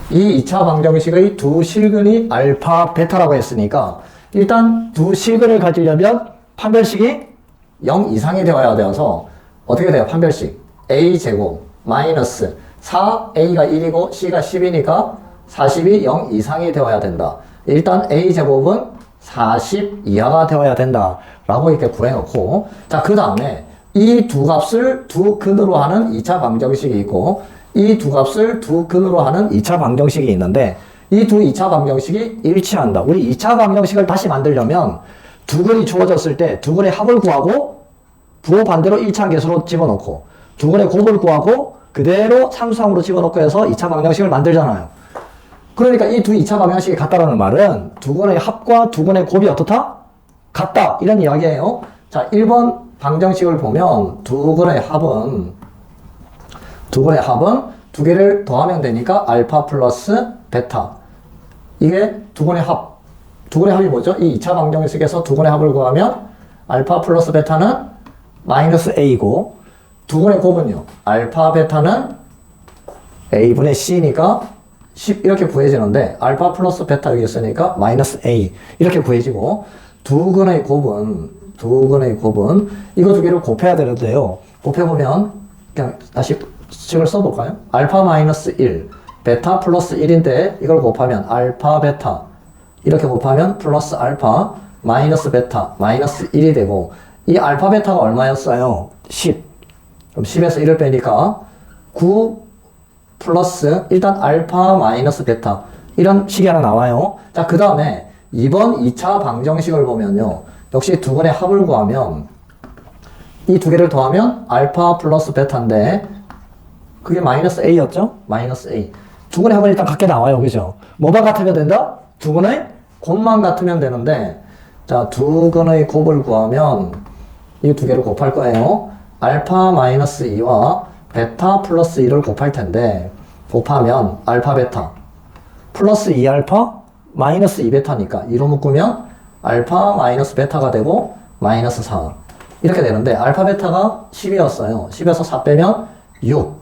이 2차 방정식의 두 실근이 알파, 베타라고 했으니까 일단 두 실근을 가지려면 판별식이 0 이상이 되어야 되어서 어떻게 돼요? 판별식 a제곱 마이너스 4a가 1이고 c가 10이니까 40이 0 이상이 되어야 된다. 일단 a제곱은 40 이하가 되어야 된다 라고 이렇게 구해놓고, 자 그 다음에 이 두 값을 두 근으로 하는 2차 방정식이 있고 이 두 값을 두 근으로 하는 2차 방정식이 있는데 이 두 2차 방정식이 일치한다. 우리 2차 방정식을 다시 만들려면 두 근이 주어졌을 때 두 근의 합을 구하고 부호 반대로 1차 계수로 집어넣고 두 근의 곱을 구하고 그대로 상수항으로 집어넣고 해서 2차 방정식을 만들잖아요. 그러니까 이 두 2차 방정식이 같다라는 말은 두 근의 합과 두 근의 곱이 어떻다? 같다. 이런 이야기예요. 자, 1번 방정식을 보면 두 근의 합은 두 개를 더하면 되니까 알파 플러스 베타. 이게 두 근의 합. 두 근의 합이 뭐죠? 이 2차 방정식에서 두 근의 합을 구하면 알파 플러스 베타는 마이너스 a고 두 근의 곱은요. 알파 베타는 a분의 c니까 10 이렇게 구해지는데 알파 플러스 베타 여기 있으니까 마이너스 a 이렇게 구해지고 두 근의 곱은 이거 두 개를 곱해야 되는데요. 곱해보면 그냥 다시 식을 써볼까요? 알파 마이너스 1 베타 플러스 1인데 이걸 곱하면 알파 베타 이렇게 곱하면 플러스 알파 마이너스 베타 마이너스 1이 되고 이 알파 베타가 얼마였어요? 10. 그럼 10에서 1을 빼니까 9 플러스 일단 알파 마이너스 베타 이런 식이 하나 나와요. 자, 그 다음에 이번 2차 방정식을 보면요. 역시 두 근의 합을 구하면 이 두 개를 더하면 알파 플러스 베타인데 그게 마이너스 a였죠? 마이너스 a. 두 근의 합은 일단 같게 나와요. 그죠? 뭐가 같으면 된다? 두 근의 곱만 같으면 되는데 자, 두 근의 곱을 구하면 이 두 개를 곱할 거예요. 알파 마이너스 2와 베타 플러스 1을 곱할 텐데 곱하면 알파 베타 플러스 2알파 마이너스 2베타니까 2로 묶으면 알파 마이너스 베타가 되고 마이너스 4 이렇게 되는데 알파 베타가 10이었어요. 10에서 4 빼면 6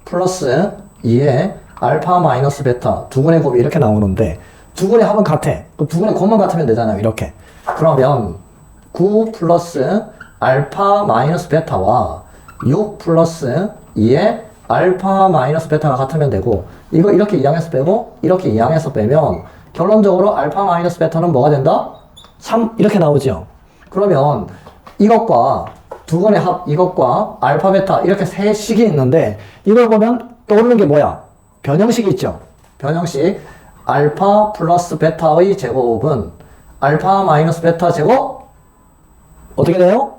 플러스 2에 알파 마이너스 베타 두 근의 곱이 이렇게 나오는데 두 근의 합은 같아. 두 근의 곱만 같으면 되잖아요. 이렇게. 그러면 9 플러스 알파 마이너스 베타와 6 플러스 2에 알파 마이너스 베타가 같으면 되고 이거 이렇게 이항해서 빼고 이렇게 이항해서 빼면 결론적으로 알파 마이너스 베타는 뭐가 된다? 3 이렇게 나오죠. 그러면 이것과 두 근의 합 이것과 알파 베타 이렇게 세 식이 있는데 이걸 보면 떠오르는 게 뭐야? 변형식이 있죠. 변형식 알파 플러스 베타의 제곱은 알파 마이너스 베타 제곱 어떻게 돼요?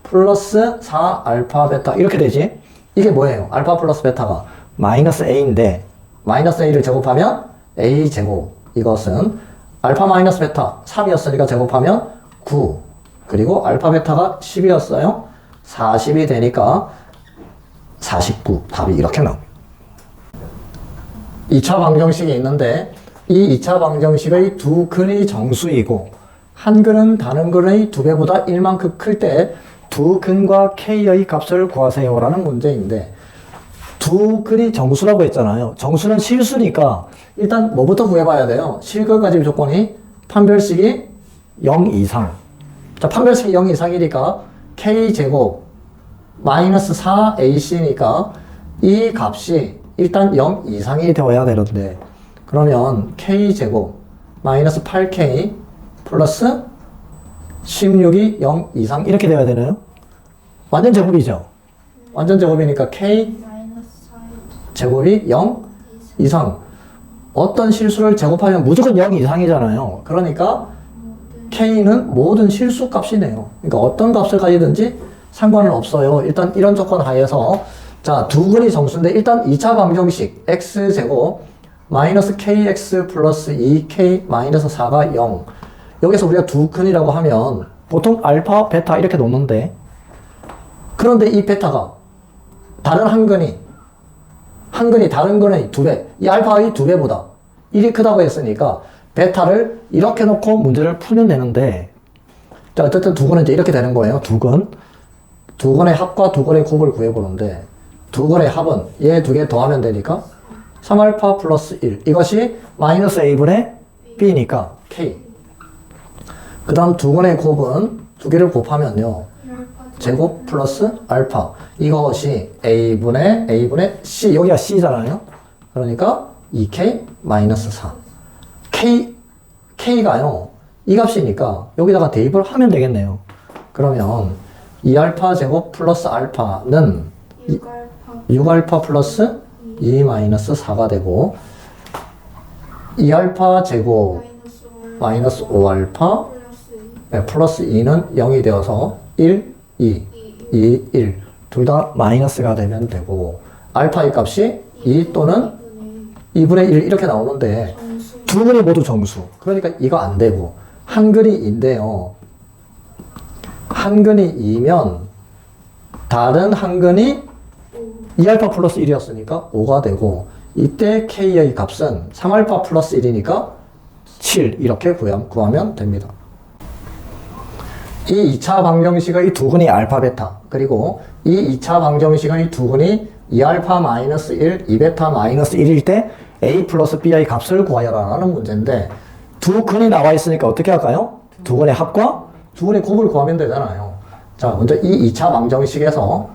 플러스 4 알파 베타 이렇게 되지. 이게 뭐예요? 알파 플러스 베타가 마이너스 a인데 마이너스 a를 제곱하면 a 제곱 이것은 알파 마이너스 베타 3이었으니까 제곱하면 9 그리고 알파 베타가 10이었어요. 40이 되니까 49 답이 이렇게 나옵니다. 2차 방정식이 있는데 이 2차 방정식의 두 근이 정수이고 한 근은 다른 근의 2배보다 1만큼 클 때 두 근과 k의 값을 구하세요 라는 문제인데 두 근이 정수라고 했잖아요. 정수는 실수니까 일단 뭐부터 구해봐야 돼요? 실근 가짐 조건이 판별식이 0 이상. 자, 판별식이 0 이상이니까 k제곱 마이너스 4ac니까 이 값이 일단 0 이상이 되어야 되는데 그러면 k제곱 마이너스 8k 플러스 16이 0 이상 이렇게 되어야 되나요? 완전 제곱이죠. 완전 제곱이니까 k 제곱이 0 이상. 어떤 실수를 제곱하면 무조건 0 이상이잖아요. 그러니까 k는 모든 실수 값이네요. 그러니까 어떤 값을 가지든지 상관은 없어요. 일단 이런 조건 하에서 자, 두 근이 정수인데 일단 2차 방정식 x제곱 마이너스 kx 플러스 2k 마이너스 4가 0. 여기서 우리가 두 근이라고 하면 보통 알파, 베타 이렇게 놓는데 그런데 이 베타가 다른 한 근이 다른 근의 2배 이 알파의 2배보다 1이 크다고 했으니까 베타를 이렇게 놓고 문제를 풀면 되는데 자, 어쨌든 두 근은 이제 이렇게 되는 거예요. 두 근의 합과 두 근의 곱을 구해보는데 두 근의 합은 얘 두 개 더하면 되니까 3알파 플러스 1. 이것이 마이너스 a분의 b니까 k. 그 다음 두근의 곱은 두 개를 곱하면요. 제곱 플러스 알파. 이것이 a분의 c. 여기가 c잖아요. 그러니까 2k 마이너스 4. k가요. 이 값이니까 여기다가 대입을 하면 되겠네요. 그러면 2알파 제곱 플러스 알파는 6알파 플러스 2 마이너스 4가 되고 2알파 제곱 마이너스 5알파 플러스 2는 0이 되어서 1, 2, 1 둘 다 마이너스가 되면 되고 알파의 값이 2 또는 2분의 1 이렇게 나오는데 두 근이 모두 정수. 그러니까 이거 안 되고 한근이 2인데요. 한근이 2면 다른 한근이 2알파 플러스 1이었으니까 5가 되고 이때 k의 값은 3알파 플러스 1이니까 7 이렇게 구하면 됩니다. 이 2차 방정식의 두 근이 알파 베타 그리고 이 2차 방정식의 두 근이 2알파 마이너스 1, 2베타 마이너스 1일 때 a 플러스 b의 값을 구하여라라는 문제인데 두 근이 나와 있으니까 어떻게 할까요? 두 근의 합과 두 근의 곱을 구하면 되잖아요. 자, 먼저 이 2차 방정식에서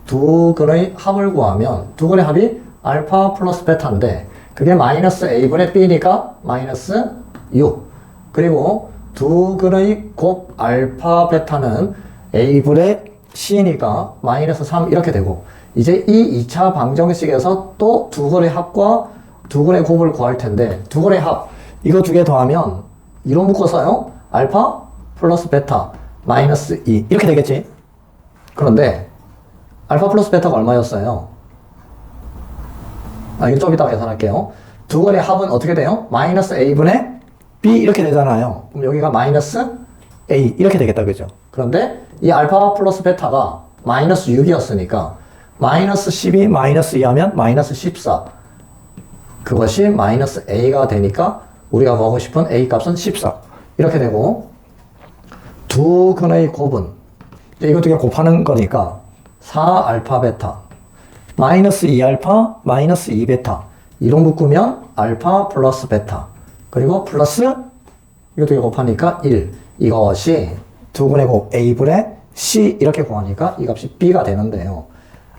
두 근의 합을 구하면 두 근의 합이 알파 플러스 베타인데 그게 마이너스 a분의 b니까 마이너스 6. 그리고 두 근의 곱 알파 베타는 a분의 c니까 마이너스 3 이렇게 되고 이제 이 2차 방정식에서 또 두 근의 합과 두 근의 곱을 구할 텐데 두 근의 합 이거 두 개 더하면 2로 묶어서요 알파 플러스 베타 마이너스 2 이렇게 되겠지. 그런데 알파 플러스 베타가 얼마였어요? 이거 좀 이따가 계산할게요. 두 근의 합은 어떻게 돼요? 마이너스 a분의 b 이렇게 되잖아요. 그럼 여기가 마이너스 a 이렇게 되겠다 그죠? 그런데 이 알파 플러스 베타가 마이너스 6이었으니까 마이너스 12 마이너스 2 하면 마이너스 14 그것이 마이너스 a가 되니까 우리가 구하고 싶은 a 값은 14 이렇게 되고 두 근의 곱은 이거 두 개 곱하는 거니까 4알파 베타 마이너스 2알파 마이너스 2베타 이로 묶으면 알파 플러스 베타 그리고 플러스 이거 두 개 곱하니까 1 이것이 두 근의 곱 a분의 c 이렇게 구하니까 이 값이 b가 되는데요.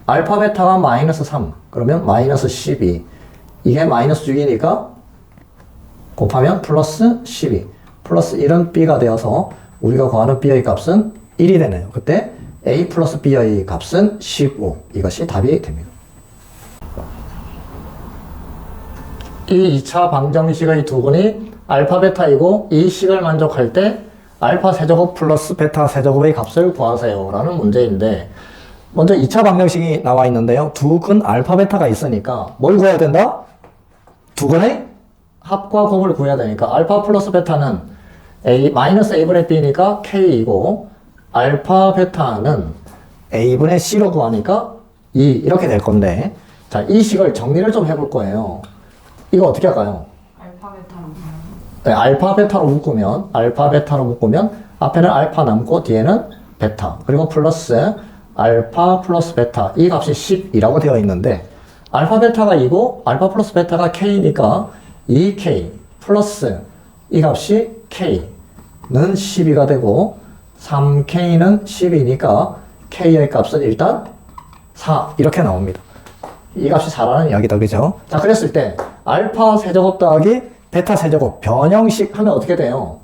알파 베타가 마이너스 3 그러면 마이너스 12 이게 마이너스 6이니까 곱하면 플러스 12 플러스 1은 b가 되어서 우리가 구하는 b의 값은 1이 되네요. 그때 a 플러스 b의 값은 15 이것이 답이 됩니다. 이 2차 방정식의 두 근이 알파 베타이고 이 식을 만족할 때 알파 세제곱 플러스 베타 세제곱의 값을 구하세요 라는 문제인데 먼저 2차 방정식이 나와 있는데요. 두 근 알파 베타가 있으니까 뭘 구해야 된다? 두 근의 합과 곱을 구해야 되니까 알파 플러스 베타는 a 마이너스 a분의 b니까 k이고 알파 베타는 a분의 c로 구하니까 2 이렇게 될 건데 자, 이 식을 정리를 좀 해볼 거예요. 이거 어떻게 할까요? 알파 베타로 네, 알파 베타로 묶으면 앞에는 알파 남고 뒤에는 베타 그리고 플러스 알파 플러스 베타 이 값이 10이라고 되어 있는데 알파 베타가 2고 알파 플러스 베타가 k니까 2k 플러스 이 값이 k는 12가 되고 3k는 10이니까 k의 값은 일단 4 이렇게 나옵니다. 이 값이 4라는 이야기다 그죠? 자 그랬을 때 알파 세제곱 더하기 베타 세제곱 변형식 하면 어떻게 돼요?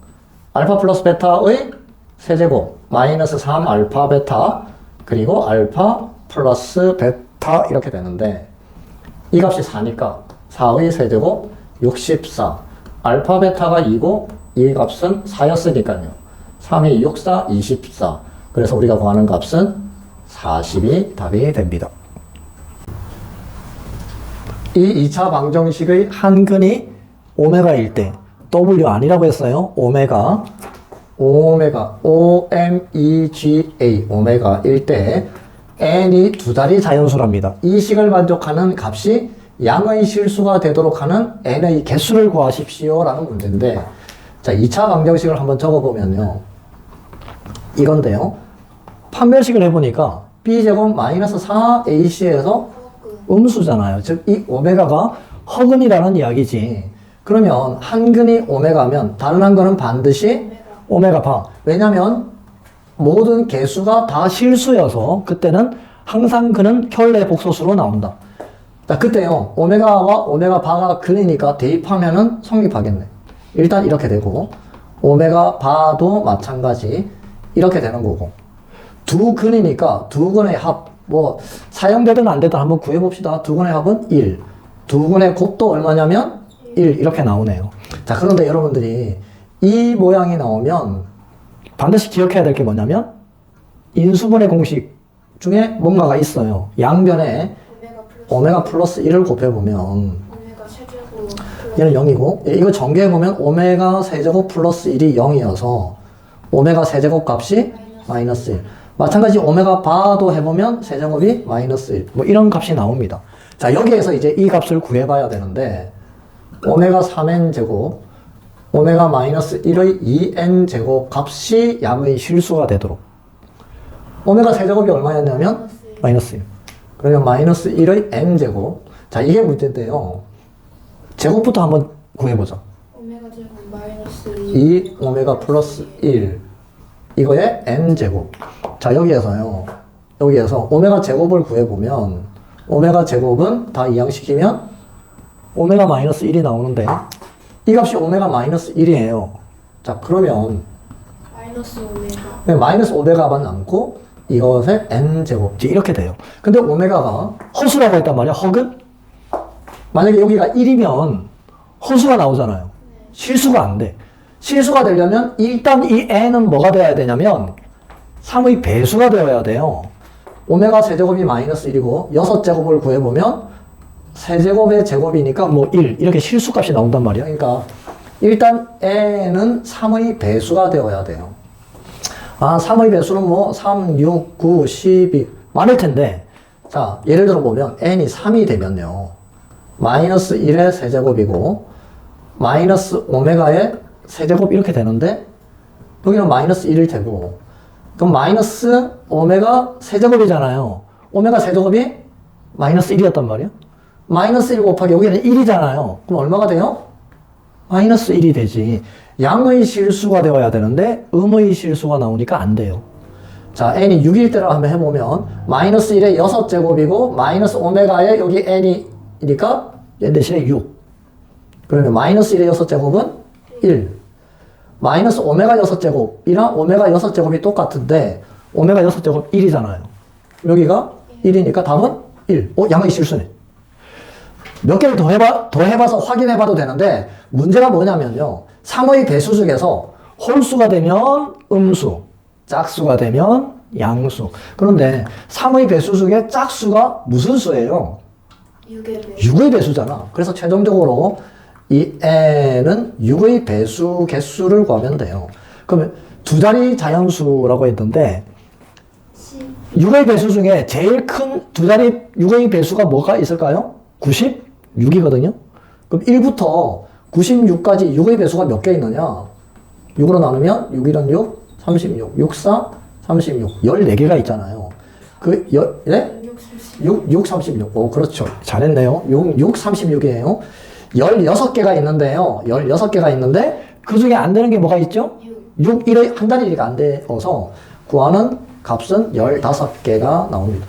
알파 플러스 베타의 세제곱 마이너스 3 알파 베타 그리고 알파 플러스 베타 이렇게 되는데 이 값이 4니까 4의 세제곱 64 알파 베타가 2고 이 값은 4였으니까요 3이 6, 4, 24 그래서 우리가 구하는 값은 40이 답이 됩니다. 이 2차 방정식의 한 근이 오메가일 때 W 아니라고 했어요. 오메가 OMEGA 오메가일 때 n이 두 자리 자연수랍니다. 이 식을 만족하는 값이 양의 실수가 되도록 하는 n의 개수를 구하십시오 라는 문제인데 자 2차 방정식을 한번 적어보면요 이건데요 판별식을 해보니까 b제곱 마이너스 4ac에서 음수잖아요. 즉 이 오메가가 허근이라는 이야기지. 그러면 한 근이 오메가면 다른 한 근은 반드시 오메가 바. 왜냐면 모든 개수가 다 실수여서 그때는 항상 그는 켤레 복소수로 나온다. 자, 그때요. 오메가와 오메가 바가 근이니까 대입하면은 성립하겠네. 일단 이렇게 되고 오메가 바도 마찬가지 이렇게 되는 거고 두 근이니까 두 근의 합 뭐 사용되든 안 되든 한번 구해봅시다. 두 근의 합은 1. 두 근의 곱도 얼마냐면 1 이렇게 나오네요. 자, 그런데 여러분들이 이 모양이 나오면 반드시 기억해야 될 게 뭐냐면 인수분해 공식 중에 뭔가가 있어요. 양변에 오메가 플러스 1을 곱해보면 오메가 세제곱 얘는 0이고 이거 전개해보면 오메가 세제곱 플러스 1이 0이어서 오메가 세제곱 값이 마이너스 1. 마찬가지 오메가 바도 해보면 세제곱이 마이너스 1. 뭐 이런 값이 나옵니다. 자, 여기에서 이제 이 값을 구해봐야 되는데 오메가 3n 제곱 오메가 마이너스 1의 2n 제곱 값이 양의 실수가 되도록 오메가 세제곱이 얼마였냐면 마이너스 1. 그러면 마이너스 1의 n 제곱. 자, 이게 문제인데요. 제곱부터 한번 구해보자. 오메가 제곱 마이너스 2 오메가 플러스 1 이거의 n 제곱. 자, 여기에서요. 여기에서 오메가 제곱을 구해보면 오메가 제곱은 다 이항시키면 오메가 마이너스 1이 나오는데 이 값이 오메가 마이너스 1이에요. 자, 그러면 마이너스 오메가 네, 마이너스 오메가만 남고 이것의 n 제곱 이렇게 돼요. 근데 오메가가 허수라고 했단 말이야. 허근? 만약에 여기가 1이면 허수가 나오잖아요. 실수가 안 돼. 실수가 되려면 일단 이 n은 뭐가 되어야 되냐면 3의 배수가 되어야 돼요. 오메가 세제곱이 마이너스 1이고 6제곱을 구해보면 세제곱의 제곱이니까 뭐 1 이렇게 실수값이 나온단 말이야. 그러니까 일단 n은 3의 배수가 되어야 돼요. 아, 3의 배수는 뭐 3, 6, 9, 12 많을 텐데 자, 예를 들어 보면 n이 3이 되면요. 마이너스 1의 세제곱이고 마이너스 오메가의 세제곱 이렇게 되는데 여기는 마이너스 1일 테고 그럼 마이너스 오메가 세제곱이잖아요. 오메가 세제곱이 마이너스 1이었단 말이야. 마이너스 1 곱하기 여기는 1이잖아요. 그럼 얼마가 돼요? 마이너스 1이 되지. 양의 실수가 되어야 되는데 음의 실수가 나오니까 안 돼요. 자, n이 6일 때를 한번 해보면 마이너스 1의 6제곱이고 마이너스 오메가에 여기 n이니까 얘 대신에 6. 그러면 마이너스 1의 6제곱은 1. 마이너스 오메가 6제곱이랑 오메가 6제곱이 똑같은데 오메가 6제곱 1이잖아요. 여기가 1이니까 답은 1. 양의 실수네. 몇 개를 더 해봐서 확인해봐도 되는데 문제가 뭐냐면요. 3의 배수 중에서 홀수가 되면 음수, 짝수가 되면 양수. 그런데 3의 배수 중에 짝수가 무슨 수예요? 6의 6의 배수잖아. 그래서 최종적으로 이 n은 6의 배수 개수를 구하면 돼요. 그러면 두 자리 자연수라고 했는데 6의 배수 중에 제일 큰 두 자리 6의 배수가 뭐가 있을까요? 96이거든요. 그럼 1부터 96까지 6의 배수가 몇 개 있느냐? 6으로 나누면 6, 1은 6, 36, 6, 4, 36, 14개가 있잖아요. 그, 네? 6, 36. 오, 그렇죠. 잘했네요. 6, 36이에요. 16개가 있는데요. 16개가 있는데, 그 중에 안 되는 게 뭐가 있죠? 6, 1의 한 자리가 안 되어서 구하는 값은 15개가 나옵니다.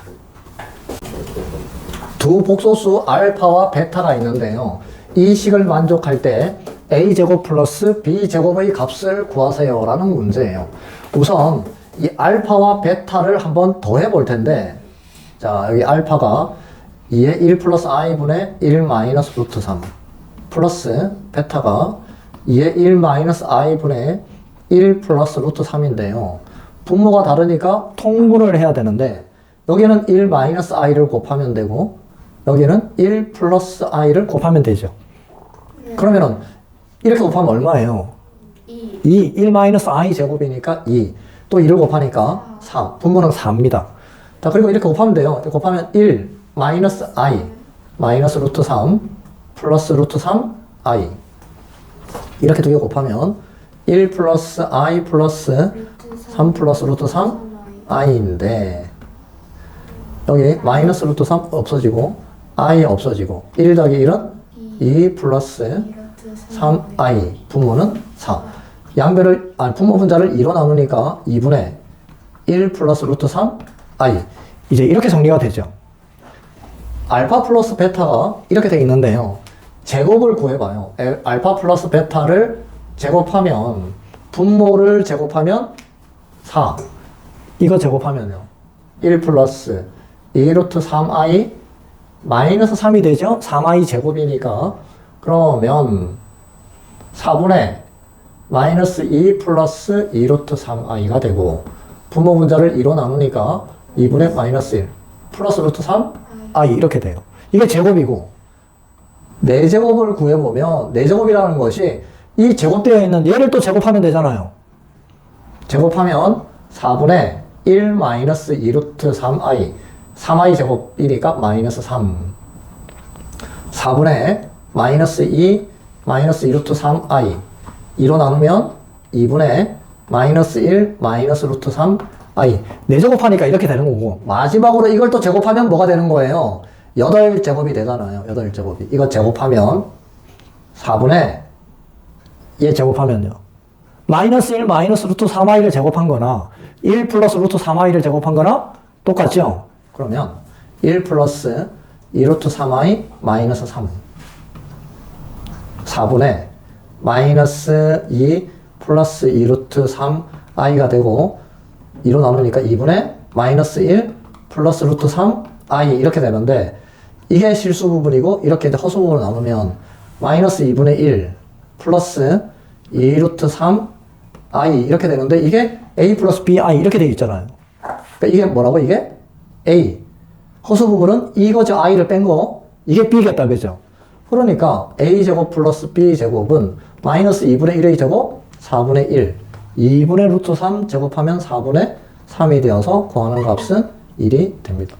두 복소수 알파와 베타가 있는데요. 이 식을 만족할 때 a제곱 플러스 b제곱의 값을 구하세요 라는 문제예요. 우선 이 알파와 베타를 한번 더 해볼 텐데 자, 여기 알파가 2의 1 플러스 i분의 1 마이너스 루트 3 플러스 베타가 2의 1 마이너스 i분의 1 플러스 루트 3인데요. 분모가 다르니까 통분을 해야 되는데 여기는 1 마이너스 i를 곱하면 되고 여기는 1 플러스 i를 곱하면 되죠. 그러면은 이렇게 곱하면 얼마예요? 2. 1 마이너스 i 제곱이니까 2. 또 2를 곱하니까 3. 분모는 4입니다. 자, 그리고 이렇게 곱하면 돼요. 이렇게 곱하면 1 마이너스 i 마이너스 루트 3 플러스 루트 3 i 이렇게 두 개 곱하면 1 플러스 i 플러스 3 플러스 루트 3 i인데 여기 마이너스 루트 3 없어지고 i 없어지고 1 더하기 1은 2 플러스 이렇트 3i 분모는 4. 양변을 분모 분자를 2로 나누니까 2분의 1 플러스 루트 3i. 이제 이렇게 정리가 되죠. 알파 플러스 베타가 이렇게 돼 있는데요. 제곱을 구해봐요. 알파 플러스 베타를 제곱하면 분모를 제곱하면 4. 이거 제곱하면요. 1 플러스 2 루트 3i 마이너스 3이 되죠? 3i 제곱이니까. 그러면 4분의 마이너스 2 플러스 2 루트 3i가 되고 분모 분자를 2로 나누니까 2분의 마이너스 1 플러스 루트 3i 이렇게 돼요. 이게 제곱이고 4제곱을 구해보면 4제곱이라는 것이 이 제곱되어 있는 얘를 또 제곱하면 되잖아요. 제곱하면 4분의 1 마이너스 2 루트 3i 3i 제곱이니까 마이너스 3 4분의 마이너스 2 마이너스 2 루트 3i 2로 나누면 2분의 마이너스 1 마이너스 루트 3i 4제곱하니까 이렇게 되는 거고 마지막으로 이걸 또 제곱하면 뭐가 되는 거예요? 8제곱이 되잖아요. 8제곱이 이거 제곱하면 4분의 얘 제곱하면요 마이너스 1 마이너스 루트 3i를 제곱한 거나 1 플러스 루트 3i를 제곱한 거나 똑같죠? 그러면 1 플러스 2 루트 3i 마이너스 3 4분의 마이너스 2 플러스 2 루트 3i가 되고 2로 나누니까 2분의 마이너스 1 플러스 루트 3i 이렇게 되는데 이게 실수 부분이고 이렇게 이제 허수 부분을 나누면 마이너스 2분의 1 플러스 2 루트 3i 이렇게 되는데 이게 a 플러스 bi 이렇게 되어 있잖아요. 그러니까 이게 뭐라고? 이게 a 허수 부분은 이거죠. i를 뺀 거 이게 b겠다 그죠? 그러니까 a제곱 플러스 b제곱은 마이너스 2분의 1의 제곱 4분의 1 2분의 루트 3 제곱하면 4분의 3이 되어서 구하는 값은 1이 됩니다.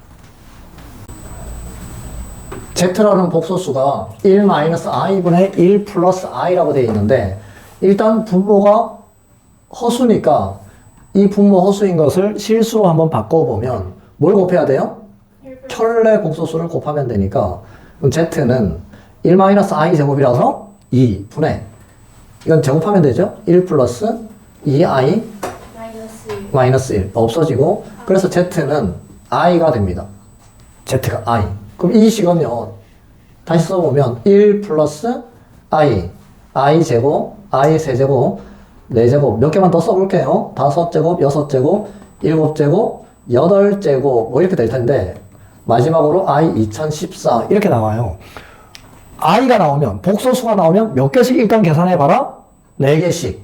Z라는 복소수가 1-i분의 1 플러스 i라고 되어 있는데 일단 분모가 허수니까 이 분모 허수인 것을 실수로 한번 바꿔보면 뭘 곱해야 돼요? 켤레 복소수를 곱하면 되니까 그럼 Z는 1-i 제곱이라서 2분의 이건 제곱하면 되죠? 1 플러스 2i 마이너스 1 없어지고 그래서 Z는 i가 됩니다. Z가 i 그럼 이 식은요 다시 써보면 1 플러스 i 제곱 i 세제곱 4제곱 몇 개만 더 써볼게요. 5제곱 6제곱 7제곱 8제곱 뭐 이렇게 될 텐데 마지막으로 i 2014 이렇게 나와요. i가 나오면 복소수가 나오면 몇 개씩 일단 계산해봐라? 4개씩.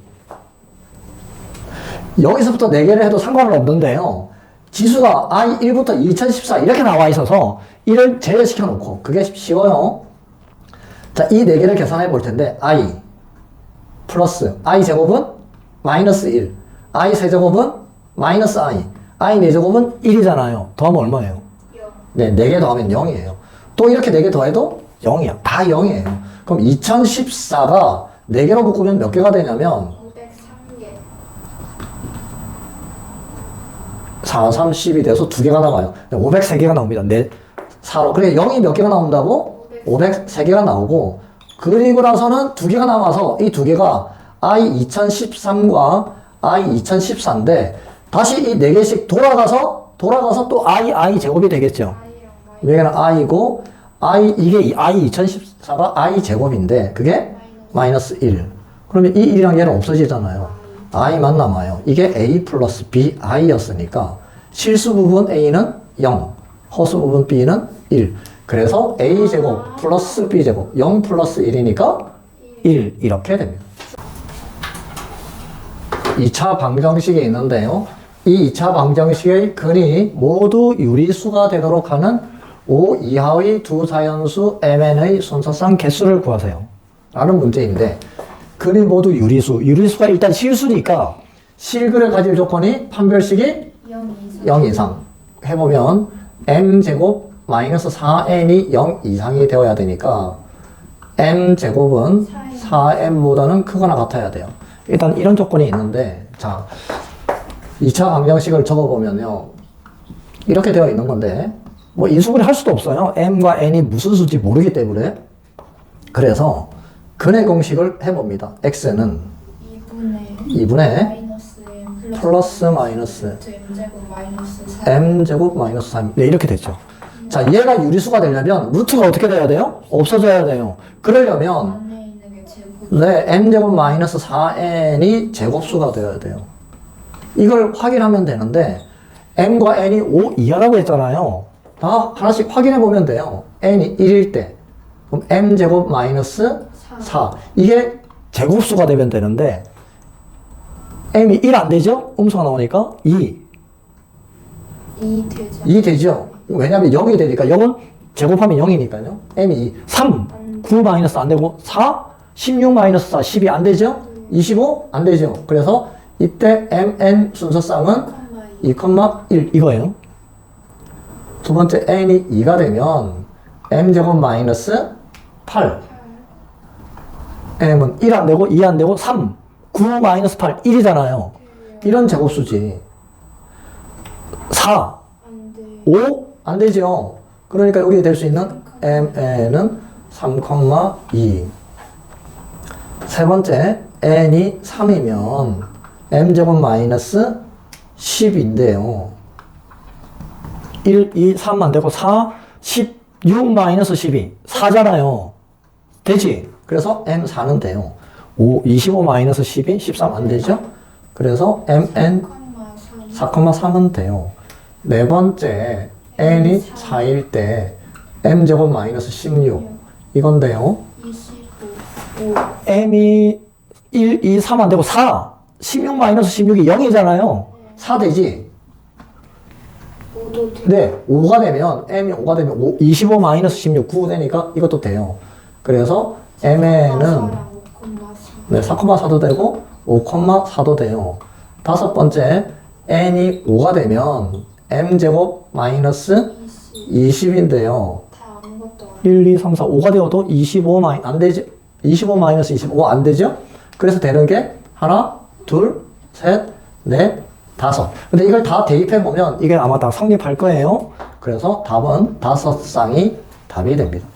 여기서부터 4개를 해도 상관은 없는데요. 지수가 i1부터 2014 이렇게 나와 있어서 1을 제외시켜 놓고 그게 쉬워요. 자, 이 4개를 계산해 볼 텐데 i 플러스 i 제곱은 마이너스 1 i 세제곱은 마이너스 i 4제곱은 1이잖아요. 더하면 얼마예요? 0. 네, 4개 더하면 0이에요. 또 이렇게 4개 더해도 0이야. 다 0이에요. 그럼 2014가 4개로 묶으면 몇 개가 되냐면 503개 4, 3, 10이 돼서 2개가 나와요. 503개가 나옵니다. 4로. 그래 0이 몇 개가 나온다고? 503개가 나오고 그리고 나서는 2개가 남아서 이 2개가 i 2013과 i 2014인데 다시 이 4개씩 돌아가서 또 i 제곱이 되겠죠. 여기는 i고 이게 i 2014가 i 제곱인데 그게 마이너스 1. 그러면 이 1이랑 얘는 없어지잖아요. i만 남아요. 이게 a 플러스 bi였으니까 실수 부분 a는 0, 허수 부분 b는 1. 그래서 a제곱 플러스 b제곱 0 플러스 1이니까 1 이렇게 됩니다. 2차 방정식이 있는데요. 이 2차 방정식의 근이 모두 유리수가 되도록 하는 5 이하의 두 자연수 mn의 순서상 개수를 구하세요. 라는 문제인데 근이 모두 유리수가 일단 실수니까 실근을 가질 조건이 판별식이 0 이상 해보면 m제곱 마이너스 4n이 0 이상이 되어야 되니까 m제곱은 4m보다는 크거나 같아야 돼요. 일단 이런 조건이 있는데 자 2차 방정식을 적어보면요 이렇게 되어 있는 건데 뭐 인수분해 할 수도 없어요. m과 n이 무슨 수인지 모르기 때문에 그래서 근의 공식을 해봅니다. x는 2분의 마이너스 M 플러스 마이너스 M제곱 마이너스 4 m제곱 마이너스 3. 네, 이렇게 됐죠. 자, 얘가 유리수가 되려면 루트가 어떻게 돼야 돼요? 없어져야 돼요. 그러려면 안에 있는 게 제곱 네, m제곱 마이너스 4n이 제곱수가 되어야 돼요. 이걸 확인하면 되는데 m과 n이 5 이하라고 했잖아요. 다 하나씩 확인해 보면 돼요. n이 1일 때 그럼 m제곱 마이너스 4 이게 제곱수가 되면 되는데 m이 1 안 되죠? 음수가 나오니까 2 되죠 2 되죠? 왜냐면 0이 되니까 0은 제곱하면 0이니까요. m이 2 3 9 마이너스 안 되고 4 16 마이너스 4 12 안 되죠? 25 안 되죠? 그래서 이때 mn 순서쌍은 2,1 이거예요. 두 번째 n이 2가 되면 m제곱 마이너스 8 m은 1 안 되고 2 안 되고 3 9 마이너스 8 1이잖아요. 이런 제곱수지. 4 안돼 5 안 되죠. 그러니까 여기 될 수 있는 mn은 3,2 세 번째 n이 3이면 m제곱 마이너스 10인데요. 1, 2, 3 안 되고 4, 16 마이너스 12 4잖아요. 되지? 그래서 m4는 돼요. 5, 25 마이너스 12 13 안 되죠? 그래서 mn 4,3은 돼요. 네 번째 n이 4일 때 m제곱 마이너스 16 이건데요. 25 m이 1, 2, 3 안 되고 4 16 마이너스 16이 0이잖아요. 4 되지? 5도 되죠 네, 5가 되면 m이 5가 되면 5, 25 마이너스 16 9 되니까 이것도 돼요. 그래서 mn은 네, 4,4도 되고 5,4도 돼요. 다섯 번째 n이 5가 되면 m제곱 마이너스 20인데요. 다 아무것도 안 1, 2, 3, 4, 5가 되어도 25 마이 안 되지? 25 마이너스 25 안 되죠? 그래서 되는 게 하나, 둘, 셋, 넷, 다섯. 근데 이걸 다 대입해 보면 이게 아마 다 성립할 거예요. 그래서 답은 5쌍이 답이 됩니다.